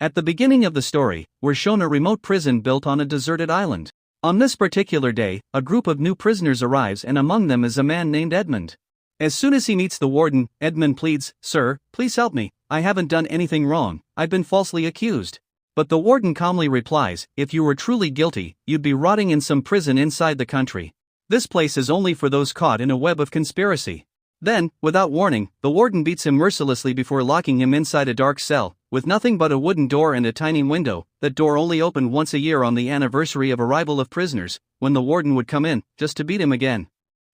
At the beginning of the story, we're shown a remote prison built on a deserted island. On this particular day, a group of new prisoners arrives, and among them is a man named Edmond. As soon as he meets the warden, Edmond pleads, "Sir, please help me. I haven't done anything wrong. I've been falsely accused." But the warden calmly replies, "If you were truly guilty, you'd be rotting in some prison inside the country. This place is only for those caught in a web of conspiracy." Then, without warning, the warden beats him mercilessly before locking him inside a dark cell, with nothing but a wooden door and a tiny window. That door only opened once a year on the anniversary of arrival of prisoners, when the warden would come in, just to beat him again.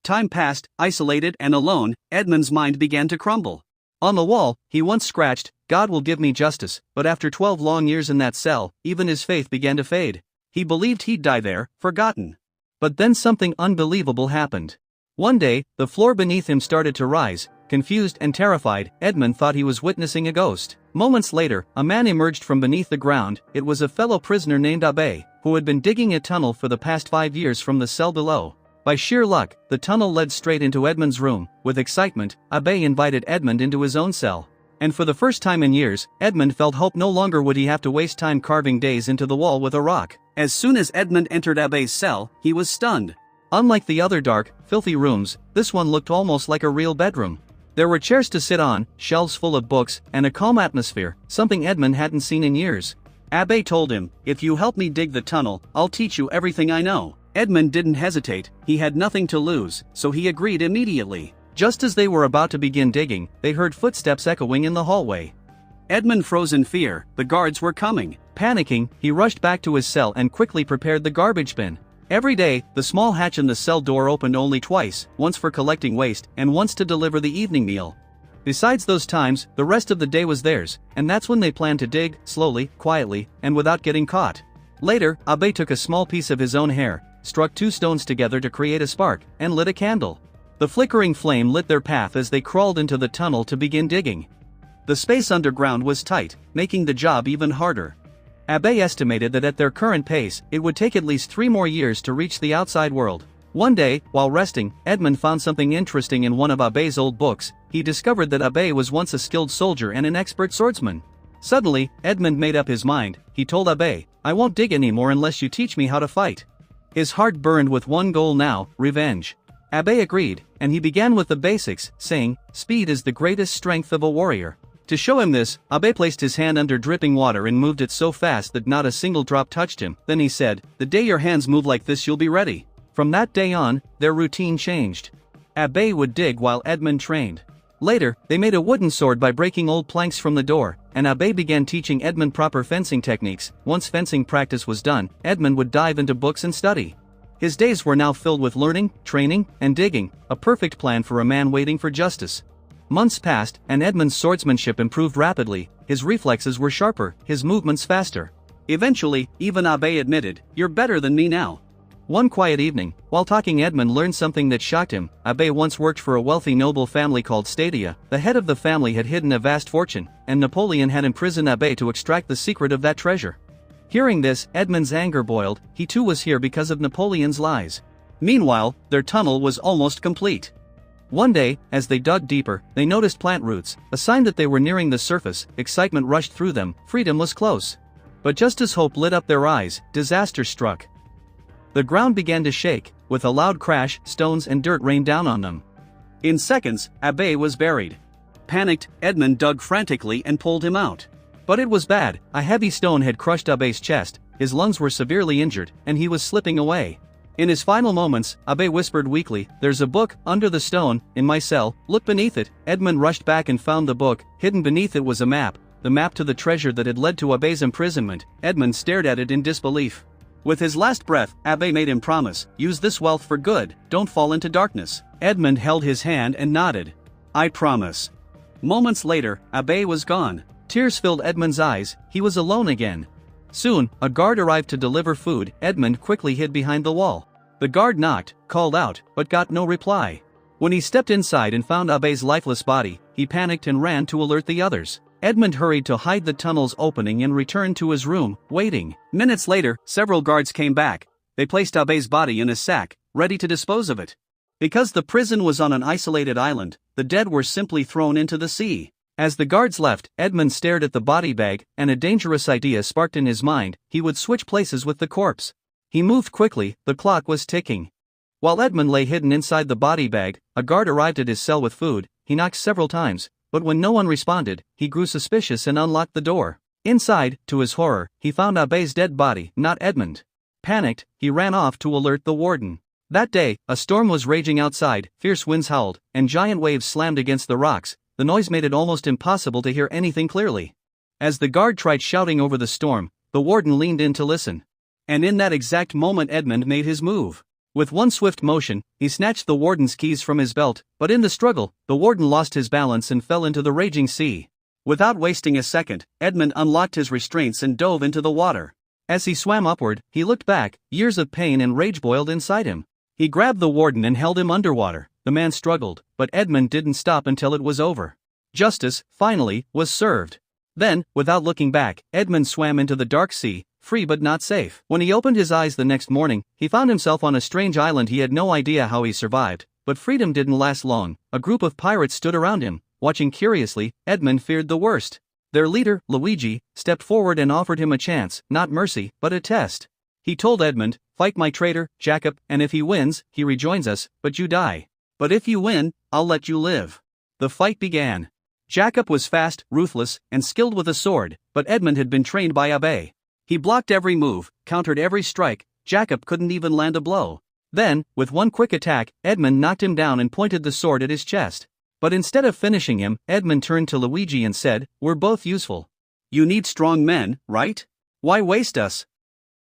Time passed. Isolated and alone, Edmond's mind began to crumble. On the wall, he once scratched, "God will give me justice," but after 12 long years in that cell, even his faith began to fade. He believed he'd die there, forgotten. But then something unbelievable happened. One day, the floor beneath him started to rise. Confused and terrified, Edmond thought he was witnessing a ghost. Moments later, a man emerged from beneath the ground. It was a fellow prisoner named Abbé, who had been digging a tunnel for the past 5 years from the cell below. By sheer luck, the tunnel led straight into Edmond's room. With excitement, Abbé invited Edmond into his own cell. And for the first time in years, Edmond felt hope. No longer would he have to waste time carving days into the wall with a rock. As soon as Edmond entered Abbé's cell, he was stunned. Unlike the other dark, filthy rooms, this one looked almost like a real bedroom. There were chairs to sit on, shelves full of books, and a calm atmosphere, something Edmond hadn't seen in years. Abbé told him, "If you help me dig the tunnel, I'll teach you everything I know." Edmond didn't hesitate. He had nothing to lose, so he agreed immediately. Just as they were about to begin digging, they heard footsteps echoing in the hallway. Edmond froze in fear. The guards were coming. Panicking, he rushed back to his cell and quickly prepared the garbage bin. Every day, the small hatch in the cell door opened only twice, once for collecting waste, and once to deliver the evening meal. Besides those times, the rest of the day was theirs, and that's when they planned to dig, slowly, quietly, and without getting caught. Later, Abbé took a small piece of his own hair, struck 2 stones together to create a spark, and lit a candle. The flickering flame lit their path as they crawled into the tunnel to begin digging. The space underground was tight, making the job even harder. Abbé estimated that at their current pace, it would take at least 3 more years to reach the outside world. One day, while resting, Edmond found something interesting in one of Abbé's old books. He discovered that Abbé was once a skilled soldier and an expert swordsman. Suddenly, Edmond made up his mind. He told Abbé, "I won't dig anymore unless you teach me how to fight." His heart burned with one goal now: revenge. Abbé agreed, and he began with the basics, saying, "Speed is the greatest strength of a warrior." To show him this, Abbé placed his hand under dripping water and moved it so fast that not a single drop touched him. Then he said, "The day your hands move like this, you'll be ready." From that day on, their routine changed. Abbé would dig while Edmond trained. Later, they made a wooden sword by breaking old planks from the door, and Abbé began teaching Edmond proper fencing techniques. Once fencing practice was done, Edmond would dive into books and study. His days were now filled with learning, training, and digging, a perfect plan for a man waiting for justice. Months passed, and Edmond's swordsmanship improved rapidly. His reflexes were sharper, his movements faster. Eventually, even Abbé admitted, "You're better than me now." One quiet evening, while talking, Edmond learned something that shocked him. Abbé once worked for a wealthy noble family called Stadia. The head of the family had hidden a vast fortune, and Napoleon had imprisoned Abbé to extract the secret of that treasure. Hearing this, Edmond's anger boiled. He too was here because of Napoleon's lies. Meanwhile, their tunnel was almost complete. One day, as they dug deeper, they noticed plant roots, a sign that they were nearing the surface. Excitement rushed through them. Freedom was close. But just as hope lit up their eyes, disaster struck. The ground began to shake. With a loud crash, stones and dirt rained down on them. In seconds, Abbé was buried. Panicked, Edmond dug frantically and pulled him out. But it was bad. A heavy stone had crushed Abbé's chest, his lungs were severely injured, and he was slipping away. In his final moments, Abbé whispered weakly, "There's a book, under the stone, in my cell, look beneath it." Edmond rushed back and found the book. Hidden beneath it was a map, the map to the treasure that had led to Abbé's imprisonment. Edmond stared at it in disbelief. With his last breath, Abbé made him promise, "Use this wealth for good, don't fall into darkness." Edmond held his hand and nodded. "I promise." Moments later, Abbé was gone. Tears filled Edmond's eyes. He was alone again. Soon, a guard arrived to deliver food. Edmond quickly hid behind the wall. The guard knocked, called out, but got no reply. When he stepped inside and found Abbé's lifeless body, he panicked and ran to alert the others. Edmond hurried to hide the tunnel's opening and returned to his room, waiting. Minutes later, several guards came back. They placed Abbé's body in a sack, ready to dispose of it. Because the prison was on an isolated island, the dead were simply thrown into the sea. As the guards left, Edmond stared at the body bag, and a dangerous idea sparked in his mind: he would switch places with the corpse. He moved quickly, the clock was ticking. While Edmond lay hidden inside the body bag, a guard arrived at his cell with food. He knocked several times, but when no one responded, he grew suspicious and unlocked the door. Inside, to his horror, he found Abbé's dead body, not Edmond. Panicked, he ran off to alert the warden. That day, a storm was raging outside, fierce winds howled, and giant waves slammed against the rocks. The noise made it almost impossible to hear anything clearly. As the guard tried shouting over the storm, the warden leaned in to listen. And in that exact moment Edmond made his move. With one swift motion, he snatched the warden's keys from his belt, but in the struggle, the warden lost his balance and fell into the raging sea. Without wasting a second, Edmond unlocked his restraints and dove into the water. As he swam upward, he looked back. Years of pain and rage boiled inside him. He grabbed the warden and held him underwater. The man struggled, but Edmond didn't stop until it was over. Justice, finally, was served. Then, without looking back, Edmond swam into the dark sea, free but not safe. When he opened his eyes the next morning, he found himself on a strange island. He had no idea how he survived, but freedom didn't last long. A group of pirates stood around him, watching curiously. Edmond feared the worst. Their leader, Luigi, stepped forward and offered him a chance, not mercy, but a test. He told Edmond, "Fight my traitor, Jacob, and if he wins, he rejoins us, but you die. But if you win, I'll let you live." The fight began. Jacob was fast, ruthless, and skilled with a sword, but Edmond had been trained by Abbé. He blocked every move, countered every strike. Jacob couldn't even land a blow. Then, with one quick attack, Edmond knocked him down and pointed the sword at his chest. But instead of finishing him, Edmond turned to Luigi and said, "We're both useful. You need strong men, right? Why waste us?"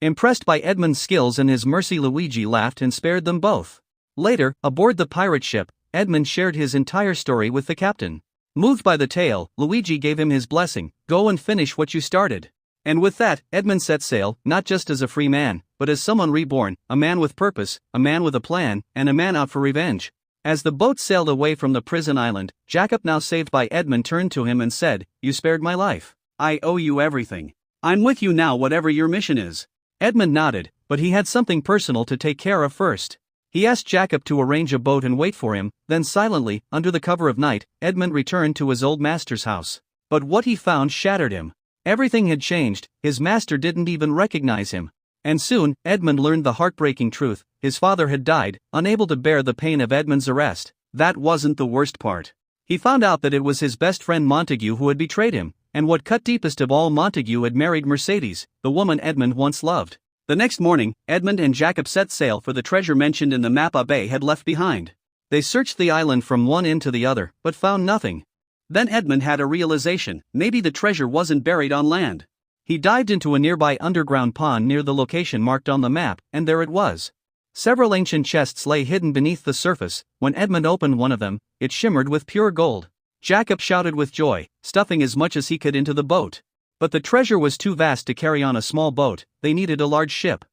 Impressed by Edmond's skills and his mercy, Luigi laughed and spared them both. Later, aboard the pirate ship, Edmond shared his entire story with the captain. Moved by the tale, Luigi gave him his blessing: "Go and finish what you started." And with that, Edmond set sail, not just as a free man, but as someone reborn, a man with purpose, a man with a plan, and a man out for revenge. As the boat sailed away from the prison island, Jacob, now saved by Edmond, turned to him and said, "You spared my life. I owe you everything. I'm with you now, whatever your mission is." Edmond nodded, but he had something personal to take care of first. He asked Jacob to arrange a boat and wait for him. Then silently, under the cover of night, Edmond returned to his old master's house. But what he found shattered him. Everything had changed. His master didn't even recognize him. And soon, Edmond learned the heartbreaking truth: his father had died, unable to bear the pain of Edmond's arrest. That wasn't the worst part. He found out that it was his best friend Montague who had betrayed him, and what cut deepest of all, Montague had married Mercedes, the woman Edmond once loved. The next morning, Edmond and Jacob set sail for the treasure mentioned in the map Abbé had left behind. They searched the island from one end to the other, but found nothing. Then Edmond had a realization: maybe the treasure wasn't buried on land. He dived into a nearby underground pond near the location marked on the map, and there it was. Several ancient chests lay hidden beneath the surface. When Edmond opened one of them, it shimmered with pure gold. Jacob shouted with joy, stuffing as much as he could into the boat. But the treasure was too vast to carry on a small boat. They needed a large ship.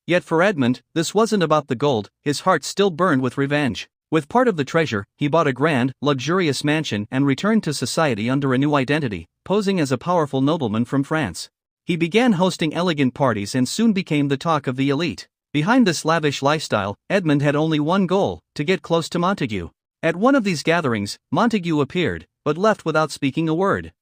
Yet for Edmond, this wasn't about the gold. His heart still burned with revenge. With part of the treasure, he bought a grand, luxurious mansion and returned to society under a new identity, posing as a powerful nobleman from France. He began hosting elegant parties and soon became the talk of the elite. Behind this lavish lifestyle, Edmond had only one goal: to get close to Montague. At one of these gatherings, Montague appeared, but left without speaking a word.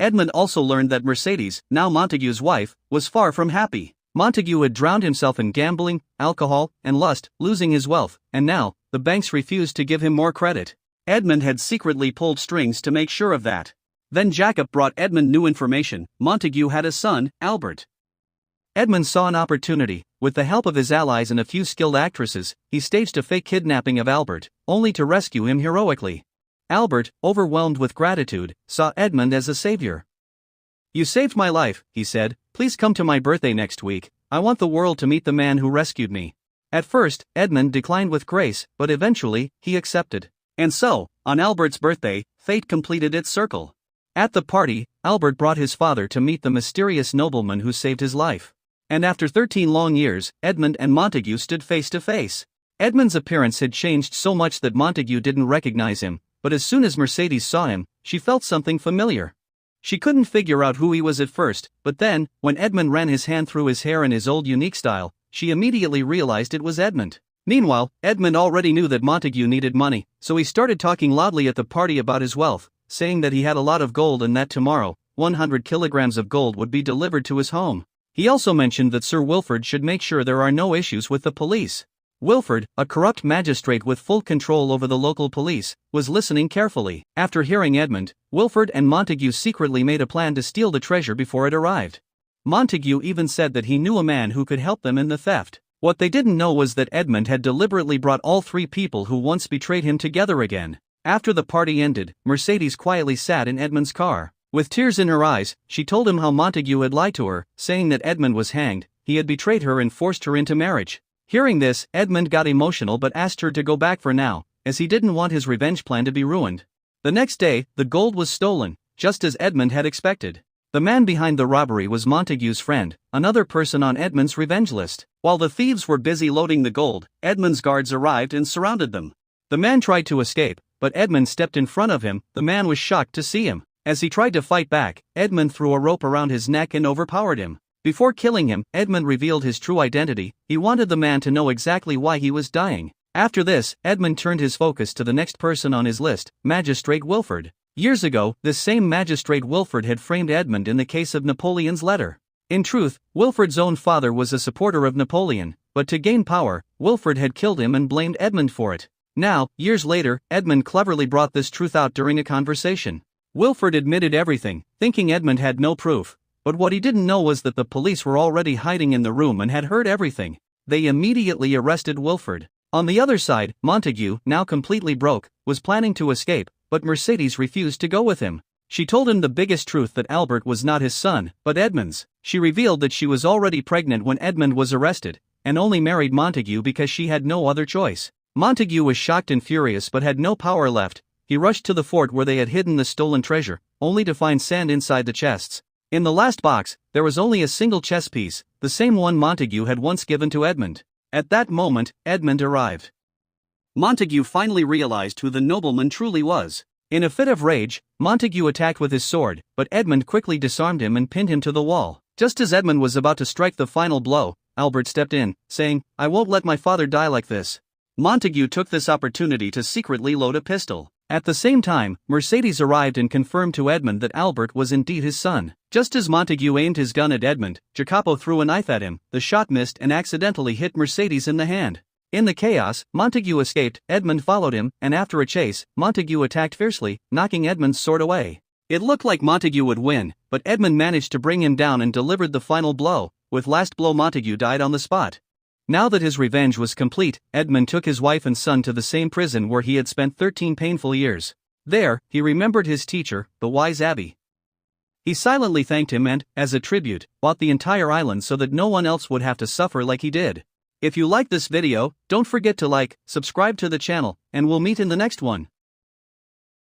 Edmond also learned that Mercedes, now Montague's wife, was far from happy. Montague had drowned himself in gambling, alcohol, and lust, losing his wealth, and now, the banks refused to give him more credit. Edmond had secretly pulled strings to make sure of that. Then Jacob brought Edmond new information: Montague had a son, Albert. Edmond saw an opportunity. With the help of his allies and a few skilled actresses, he staged a fake kidnapping of Albert, only to rescue him heroically. Albert, overwhelmed with gratitude, saw Edmond as a savior. "You saved my life," he said. "Please come to my birthday next week. I want the world to meet the man who rescued me." At first, Edmond declined with grace, but eventually, he accepted. And so, on Albert's birthday, fate completed its circle. At the party, Albert brought his father to meet the mysterious nobleman who saved his life. And after 13 long years, Edmond and Montague stood face to face. Edmond's appearance had changed so much that Montague didn't recognize him, but as soon as Mercedes saw him, she felt something familiar. She couldn't figure out who he was at first, but then, when Edmond ran his hand through his hair in his old unique style, she immediately realized it was Edmond. Meanwhile, Edmond already knew that Montague needed money, so he started talking loudly at the party about his wealth, saying that he had a lot of gold and that tomorrow, 100 kilograms of gold would be delivered to his home. He also mentioned that Sir Wilfrid should make sure there are no issues with the police. Wilfrid, a corrupt magistrate with full control over the local police, was listening carefully. After hearing Edmond, Wilfrid and Montague secretly made a plan to steal the treasure before it arrived. Montague even said that he knew a man who could help them in the theft. What they didn't know was that Edmond had deliberately brought all three people who once betrayed him together again. After the party ended, Mercedes quietly sat in Edmond's car. With tears in her eyes, she told him how Montague had lied to her, saying that Edmond was hanged, he had betrayed her and forced her into marriage. Hearing this, Edmond got emotional but asked her to go back for now, as he didn't want his revenge plan to be ruined. The next day, the gold was stolen, just as Edmond had expected. The man behind the robbery was Montague's friend, another person on Edmond's revenge list. While the thieves were busy loading the gold, Edmond's guards arrived and surrounded them. The man tried to escape, but Edmond stepped in front of him. The man was shocked to see him. As he tried to fight back, Edmond threw a rope around his neck and overpowered him. Before killing him, Edmond revealed his true identity. He wanted the man to know exactly why he was dying. After this, Edmond turned his focus to the next person on his list, Magistrate Wilfrid. Years ago, this same Magistrate Wilfrid had framed Edmond in the case of Napoleon's letter. In truth, Wilfrid's own father was a supporter of Napoleon, but to gain power, Wilfrid had killed him and blamed Edmond for it. Now, years later, Edmond cleverly brought this truth out during a conversation. Wilfrid admitted everything, thinking Edmond had no proof. But what he didn't know was that the police were already hiding in the room and had heard everything. They immediately arrested Wilfrid. On the other side, Montague, now completely broke, was planning to escape, but Mercedes refused to go with him. She told him the biggest truth, that Albert was not his son, but Edmond's. She revealed that she was already pregnant when Edmond was arrested, and only married Montague because she had no other choice. Montague was shocked and furious but had no power left. He rushed to the fort where they had hidden the stolen treasure, only to find sand inside the chests. In the last box, there was only a single chess piece, the same one Montague had once given to Edmond. At that moment, Edmond arrived. Montague finally realized who the nobleman truly was. In a fit of rage, Montague attacked with his sword, but Edmond quickly disarmed him and pinned him to the wall. Just as Edmond was about to strike the final blow, Albert stepped in, saying, "I won't let my father die like this." Montague took this opportunity to secretly load a pistol. At the same time, Mercedes arrived and confirmed to Edmond that Albert was indeed his son. Just as Montague aimed his gun at Edmond, Jacopo threw a knife at him. The shot missed and accidentally hit Mercedes in the hand. In the chaos, Montague escaped, Edmond followed him, and after a chase, Montague attacked fiercely, knocking Edmond's sword away. It looked like Montague would win, but Edmond managed to bring him down and delivered the final blow. With last blow, Montague died on the spot. Now that his revenge was complete, Edmond took his wife and son to the same prison where he had spent 13 painful years. There, he remembered his teacher, the wise abbé. He silently thanked him and, as a tribute, bought the entire island so that no one else would have to suffer like he did. If you like this video, don't forget to like, subscribe to the channel, and we'll meet in the next one.